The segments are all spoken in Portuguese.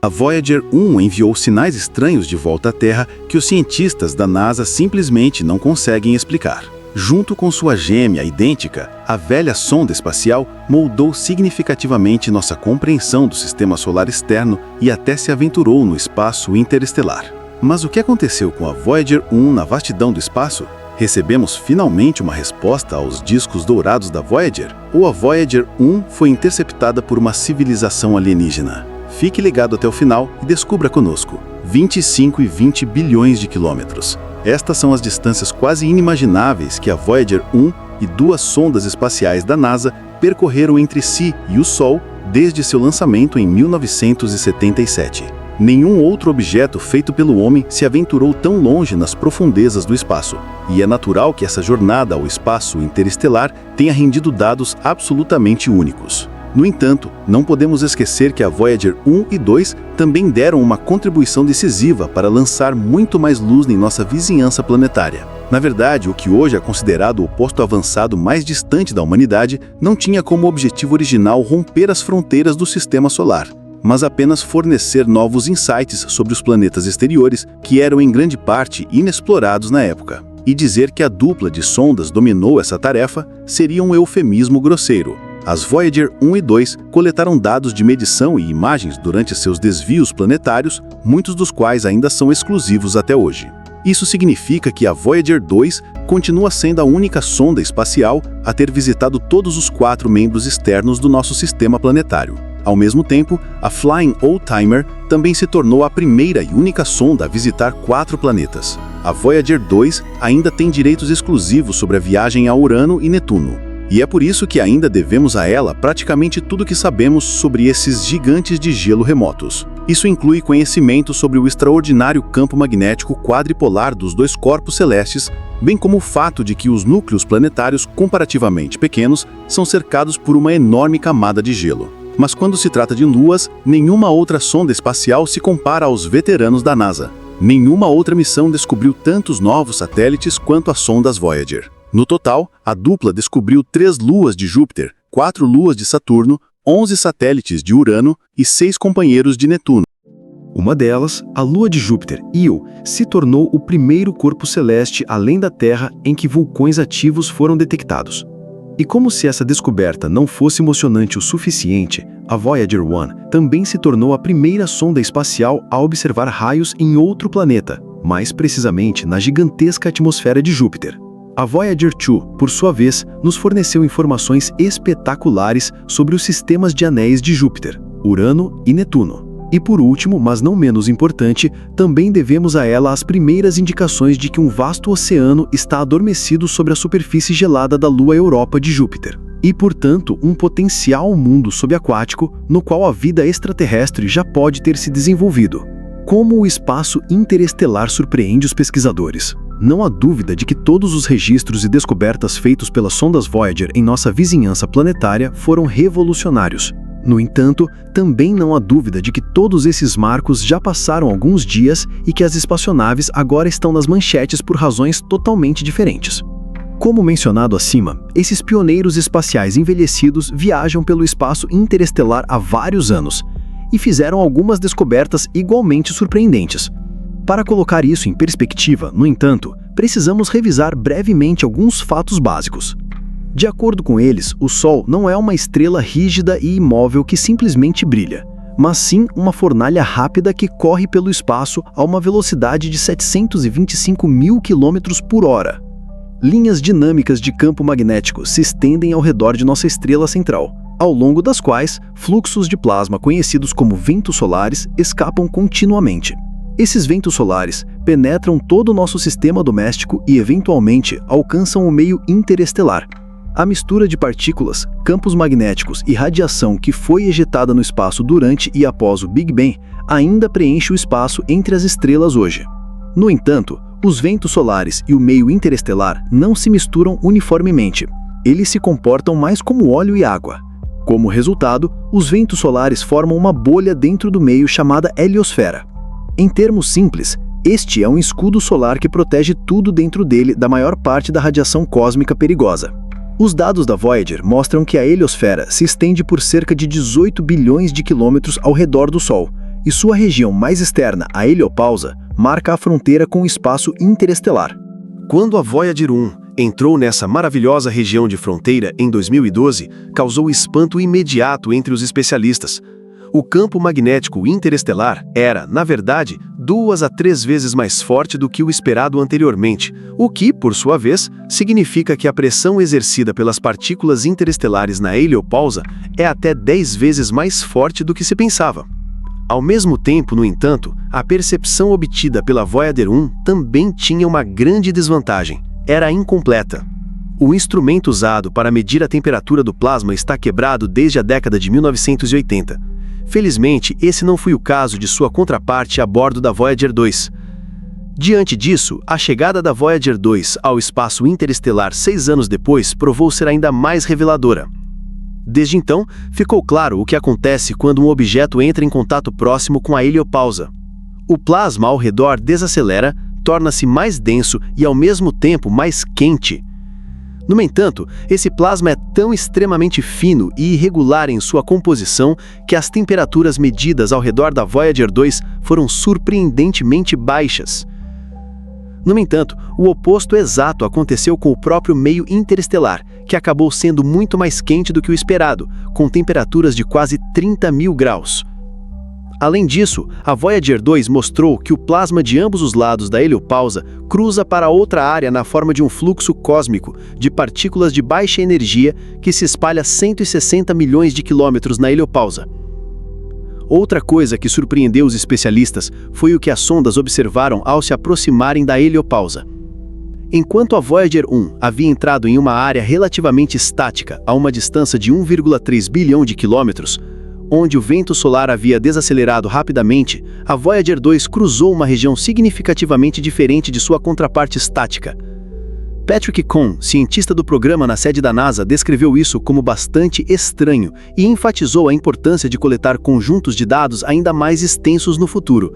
A Voyager 1 enviou sinais estranhos de volta à Terra que os cientistas da NASA simplesmente não conseguem explicar. Junto com sua gêmea idêntica, a velha sonda espacial moldou significativamente nossa compreensão do sistema solar externo e até se aventurou no espaço interestelar. Mas o que aconteceu com a Voyager 1 na vastidão do espaço? Recebemos finalmente uma resposta aos discos dourados da Voyager? Ou a Voyager 1 foi interceptada por uma civilização alienígena? Fique ligado até o final e descubra conosco. 25 e 20 bilhões de quilômetros. Estas são as distâncias quase inimagináveis que a Voyager 1 e duas sondas espaciais da NASA percorreram entre si e o Sol desde seu lançamento em 1977. Nenhum outro objeto feito pelo homem se aventurou tão longe nas profundezas do espaço, e é natural que essa jornada ao espaço interestelar tenha rendido dados absolutamente únicos. No entanto, não podemos esquecer que a Voyager 1 e 2 também deram uma contribuição decisiva para lançar muito mais luz em nossa vizinhança planetária. Na verdade, o que hoje é considerado o posto avançado mais distante da humanidade não tinha como objetivo original romper as fronteiras do sistema solar, mas apenas fornecer novos insights sobre os planetas exteriores que eram em grande parte inexplorados na época. E dizer que a dupla de sondas dominou essa tarefa seria um eufemismo grosseiro. As Voyager 1 e 2 coletaram dados de medição e imagens durante seus desvios planetários, muitos dos quais ainda são exclusivos até hoje. Isso significa que a Voyager 2 continua sendo a única sonda espacial a ter visitado todos os 4 membros externos do nosso sistema planetário. Ao mesmo tempo, a Flying Old-Timer também se tornou a primeira e única sonda a visitar 4 planetas. A Voyager 2 ainda tem direitos exclusivos sobre a viagem a Urano e Netuno. E é por isso que ainda devemos a ela praticamente tudo o que sabemos sobre esses gigantes de gelo remotos. Isso inclui conhecimento sobre o extraordinário campo magnético quadripolar dos 2 corpos celestes, bem como o fato de que os núcleos planetários comparativamente pequenos são cercados por uma enorme camada de gelo. Mas quando se trata de luas, nenhuma outra sonda espacial se compara aos veteranos da NASA. Nenhuma outra missão descobriu tantos novos satélites quanto as sondas Voyager. No total, a dupla descobriu 3 luas de Júpiter, 4 luas de Saturno, 11 satélites de Urano e 6 companheiros de Netuno. Uma delas, a lua de Júpiter, Io, se tornou o primeiro corpo celeste além da Terra em que vulcões ativos foram detectados. E como se essa descoberta não fosse emocionante o suficiente, a Voyager 1 também se tornou a primeira sonda espacial a observar raios em outro planeta, mais precisamente na gigantesca atmosfera de Júpiter. A Voyager 2, por sua vez, nos forneceu informações espetaculares sobre os sistemas de anéis de Júpiter, Urano e Netuno. E por último, mas não menos importante, também devemos a ela as primeiras indicações de que um vasto oceano está adormecido sobre a superfície gelada da lua Europa de Júpiter. E, portanto, um potencial mundo subaquático no qual a vida extraterrestre já pode ter se desenvolvido. Como o espaço interestelar surpreende os pesquisadores? Não há dúvida de que todos os registros e descobertas feitos pelas sondas Voyager em nossa vizinhança planetária foram revolucionários. No entanto, também não há dúvida de que todos esses marcos já passaram alguns dias e que as espaçonaves agora estão nas manchetes por razões totalmente diferentes. Como mencionado acima, esses pioneiros espaciais envelhecidos viajam pelo espaço interestelar há vários anos e fizeram algumas descobertas igualmente surpreendentes. Para colocar isso em perspectiva, no entanto, precisamos revisar brevemente alguns fatos básicos. De acordo com eles, o Sol não é uma estrela rígida e imóvel que simplesmente brilha, mas sim uma fornalha rápida que corre pelo espaço a uma velocidade de 725 mil km por hora. Linhas dinâmicas de campo magnético se estendem ao redor de nossa estrela central, ao longo das quais fluxos de plasma conhecidos como ventos solares escapam continuamente. Esses ventos solares penetram todo o nosso sistema doméstico e, eventualmente, alcançam o meio interestelar. A mistura de partículas, campos magnéticos e radiação que foi ejetada no espaço durante e após o Big Bang ainda preenche o espaço entre as estrelas hoje. No entanto, os ventos solares e o meio interestelar não se misturam uniformemente. Eles se comportam mais como óleo e água. Como resultado, os ventos solares formam uma bolha dentro do meio chamada heliosfera. Em termos simples, este é um escudo solar que protege tudo dentro dele da maior parte da radiação cósmica perigosa. Os dados da Voyager mostram que a heliosfera se estende por cerca de 18 bilhões de quilômetros ao redor do Sol, e sua região mais externa, a heliopausa, marca a fronteira com o espaço interestelar. Quando a Voyager 1 entrou nessa maravilhosa região de fronteira em 2012, causou espanto imediato entre os especialistas. O campo magnético interestelar era, na verdade, 2 a 3 vezes mais forte do que o esperado anteriormente, o que, por sua vez, significa que a pressão exercida pelas partículas interestelares na heliopausa é até 10 vezes mais forte do que se pensava. Ao mesmo tempo, no entanto, a percepção obtida pela Voyager 1 também tinha uma grande desvantagem: era incompleta. O instrumento usado para medir a temperatura do plasma está quebrado desde a década de 1980. Felizmente, esse não foi o caso de sua contraparte a bordo da Voyager 2. Diante disso, a chegada da Voyager 2 ao espaço interestelar 6 anos depois provou ser ainda mais reveladora. Desde então, ficou claro o que acontece quando um objeto entra em contato próximo com a heliopausa. O plasma ao redor desacelera, torna-se mais denso e ao mesmo tempo mais quente. No entanto, esse plasma é tão extremamente fino e irregular em sua composição que as temperaturas medidas ao redor da Voyager 2 foram surpreendentemente baixas. No entanto, o oposto exato aconteceu com o próprio meio interestelar, que acabou sendo muito mais quente do que o esperado, com temperaturas de quase 30.000 graus. Além disso, a Voyager 2 mostrou que o plasma de ambos os lados da heliopausa cruza para outra área na forma de um fluxo cósmico de partículas de baixa energia que se espalha 160 milhões de quilômetros na heliopausa. Outra coisa que surpreendeu os especialistas foi o que as sondas observaram ao se aproximarem da heliopausa. Enquanto a Voyager 1 havia entrado em uma área relativamente estática a uma distância de 1,3 bilhão de quilômetros, onde o vento solar havia desacelerado rapidamente, a Voyager 2 cruzou uma região significativamente diferente de sua contraparte estática. Patrick Kohn, cientista do programa na sede da NASA, descreveu isso como bastante estranho e enfatizou a importância de coletar conjuntos de dados ainda mais extensos no futuro.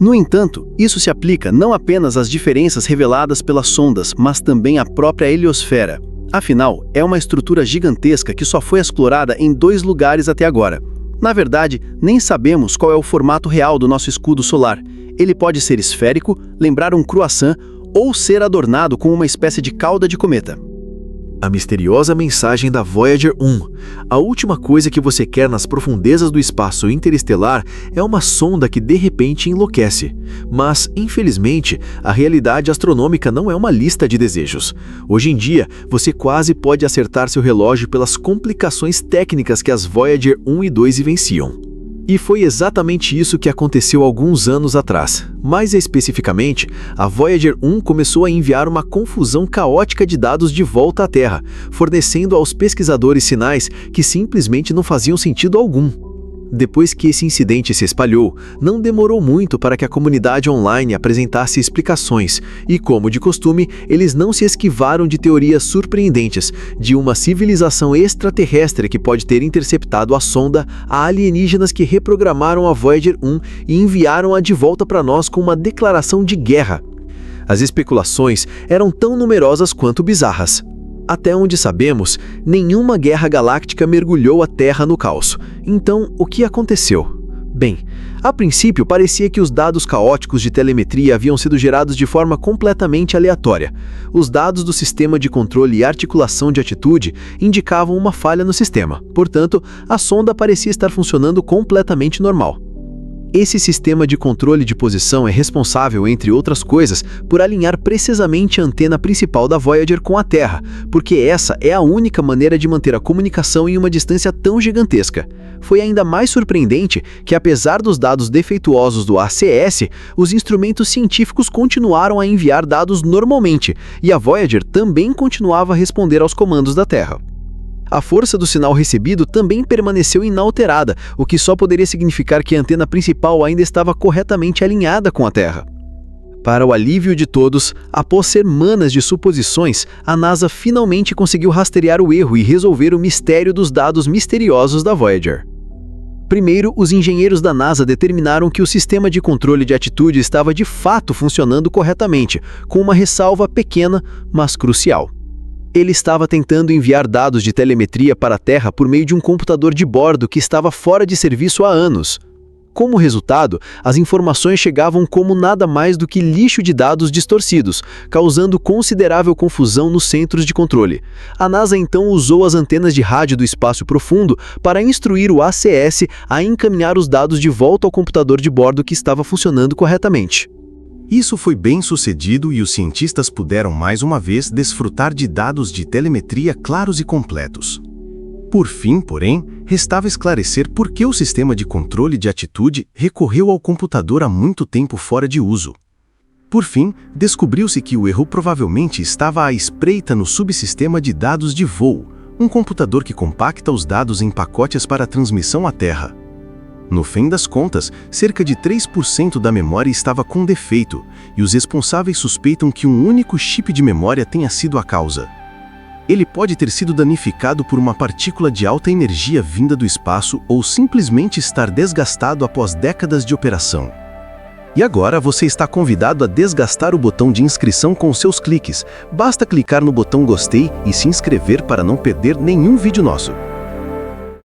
No entanto, isso se aplica não apenas às diferenças reveladas pelas sondas, mas também à própria heliosfera. Afinal, é uma estrutura gigantesca que só foi explorada em 2 lugares até agora. Na verdade, nem sabemos qual é o formato real do nosso escudo solar. Ele pode ser esférico, lembrar um croissant, ou ser adornado com uma espécie de cauda de cometa. A misteriosa mensagem da Voyager 1. A última coisa que você quer nas profundezas do espaço interestelar é uma sonda que de repente enlouquece. Mas, infelizmente, a realidade astronômica não é uma lista de desejos. Hoje em dia, você quase pode acertar seu relógio pelas complicações técnicas que as Voyager 1 e 2 vivenciam. E foi exatamente isso que aconteceu alguns anos atrás. Mais especificamente, a Voyager 1 começou a enviar uma confusão caótica de dados de volta à Terra, fornecendo aos pesquisadores sinais que simplesmente não faziam sentido algum. Depois que esse incidente se espalhou, não demorou muito para que a comunidade online apresentasse explicações, e como de costume, eles não se esquivaram de teorias surpreendentes, de uma civilização extraterrestre que pode ter interceptado a sonda, a alienígenas que reprogramaram a Voyager 1 e enviaram-a de volta para nós com uma declaração de guerra. As especulações eram tão numerosas quanto bizarras. Até onde sabemos, nenhuma guerra galáctica mergulhou a Terra no caos. Então, o que aconteceu? Bem, a princípio parecia que os dados caóticos de telemetria haviam sido gerados de forma completamente aleatória. Os dados do sistema de controle e articulação de atitude indicavam uma falha no sistema. Portanto, a sonda parecia estar funcionando completamente normal. Esse sistema de controle de posição é responsável, entre outras coisas, por alinhar precisamente a antena principal da Voyager com a Terra, porque essa é a única maneira de manter a comunicação em uma distância tão gigantesca. Foi ainda mais surpreendente que, apesar dos dados defeituosos do ACS, os instrumentos científicos continuaram a enviar dados normalmente, e a Voyager também continuava a responder aos comandos da Terra. A força do sinal recebido também permaneceu inalterada, o que só poderia significar que a antena principal ainda estava corretamente alinhada com a Terra. Para o alívio de todos, após semanas de suposições, a NASA finalmente conseguiu rastrear o erro e resolver o mistério dos dados misteriosos da Voyager. Primeiro, os engenheiros da NASA determinaram que o sistema de controle de atitude estava de fato funcionando corretamente, com uma ressalva pequena, mas crucial. Ele estava tentando enviar dados de telemetria para a Terra por meio de um computador de bordo que estava fora de serviço há anos. Como resultado, as informações chegavam como nada mais do que lixo de dados distorcidos, causando considerável confusão nos centros de controle. A NASA então usou as antenas de rádio do espaço profundo para instruir o ACS a encaminhar os dados de volta ao computador de bordo que estava funcionando corretamente. Isso foi bem sucedido e os cientistas puderam mais uma vez desfrutar de dados de telemetria claros e completos. Por fim, porém, restava esclarecer por que o sistema de controle de atitude recorreu ao computador há muito tempo fora de uso. Por fim, descobriu-se que o erro provavelmente estava à espreita no subsistema de dados de voo, um computador que compacta os dados em pacotes para transmissão à Terra. No fim das contas, cerca de 3% da memória estava com defeito, e os responsáveis suspeitam que um único chip de memória tenha sido a causa. Ele pode ter sido danificado por uma partícula de alta energia vinda do espaço ou simplesmente estar desgastado após décadas de operação. E agora você está convidado a desgastar o botão de inscrição com seus cliques. Basta clicar no botão gostei e se inscrever para não perder nenhum vídeo nosso.